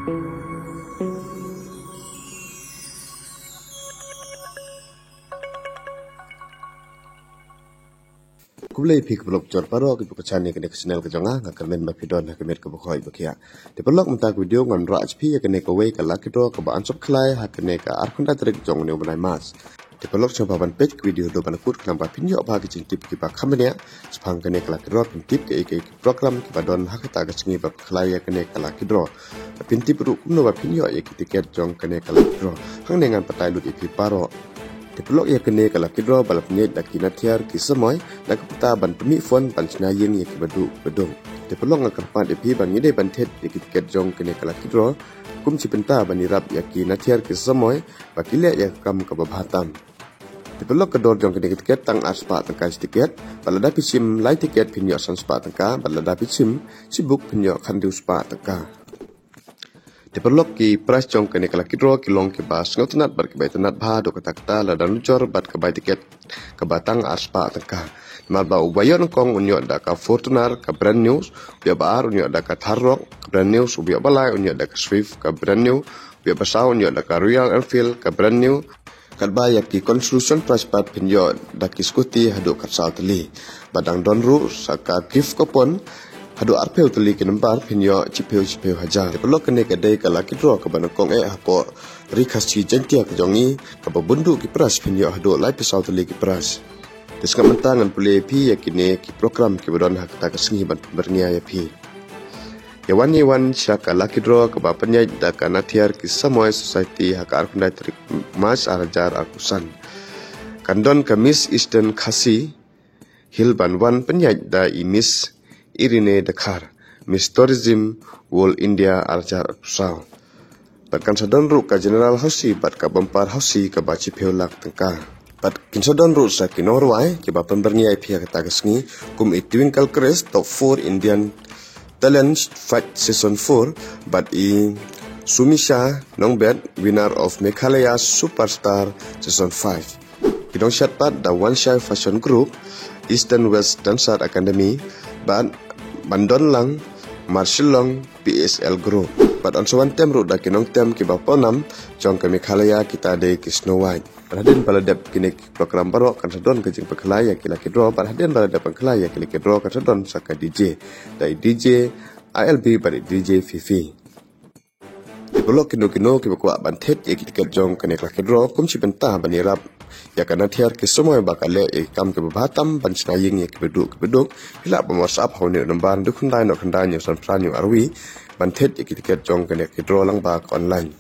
Kulai pik blok jor paro ke pekacani ke channel ke jonga ngakarmen mapidon hakemet ke bukhoi bakia de blok mentak video ngan raj pi ke ne ke we ke lakito ke ba ansop khlai hakene ke arkhunda trik jong ne banai mas de blok coba ban page video do ban kut klam ba pinyo ba ke tip ki ba khamne spang ke ne ke lakiro pin tip ke program ke badon hakata ke singi ba khlai ke ne ke lakiro pin tip ru kumno ba pinyo ye ki tiket jong ke ne ke lakiro hang ne ngan patai lut ipi paro Dipelok ya kene kalau kidro balap net dak kinatiar ki semoy dak peta ban pemi fon ban snayin ye ki bedung Dipelok ngakarpan epi ban ngide ban tet ye ki tiket jong kene kalau kidro kum ci penta ban irap ya kinatiar ki semoy bakile ya kam ka babhatam Dipelok kedor jong kene tiket tang aspa tangka tiket balada pisim lai tiket pinyo san spa tangka balada pisim sibuk pinyo khandu spa tangka Dipelok ki price jong kene kala kidro kilong ki bas ngotinat bar ki baitanat bha do kata la dan lucor bat ke bai tiket ke batang aspa tangka mal ba ubayon kong unyo da ka Fortuner ka brand news bia bar unyo da ka Tharrock brand news bia balai unyo da ka Swift ka brand new bia basau unyo da ka Royal Enfield ka brand new kadba ya ki construction price pat pinyo da ki scooty hadu ka saltli badang donru saka gift coupon Hadu arpeu teli kinembar pinyo cipeu hajar. Dipelok kene kedai kala kidro ke banakong hako rikas ci jentia ke jongi ke babundu ki pras pinyo hadu lai pisau teli ki pras. Deska mentangan pule pi yakine ki program ki badon hak ta kesengi ban bernia ya pi. Yawan syaka la kidro ke bapanya da kana tiar ki samoy society hak arkundai trik mas arajar akusan. Kandon ke Miss Eastern Khasi Hilban wan penyaj da imis Irine Dakar, Miss Tourism World India Arjar Usau. Batkan sadon ru ka General Hausi bat ka Bampar Hausi ka baci peulak tengka. Bat kin sadon ru sa kinorwai ki ba pemberni IP ka tagasngi kum Twinkle Crest Top 4 Indian Talent Fight Season 4 bat i Sumisha Nongbet winner of Meghalaya Superstar Season 5. Kidong syatpat da One Shy Fashion Group Eastern West Dancer Academy ban Bandon lang, Marshall lang, PSL Group. But on sawan tem ru da kinong tem ki baponam, jong ke Meghalaya kita de ki Snow White. Perhatian baladap kini program baru kan sadon ke jing Meghalaya kila kidro. Perhatian baladap Meghalaya kila kidro kan sadon saka DJ. Dari DJ ILB pada DJ Fifi. Dipelok kino ki bakwa bantet ye ki jong ke kila kidro kum si bentah banirap ya kana tiar ke semua bakale kam ke babatam ban snaying ye ke beduk bila WhatsApp haune nambar dukundai no khandai nyo san pranyo arwi ban thet ye ke jong ke draw lang ba online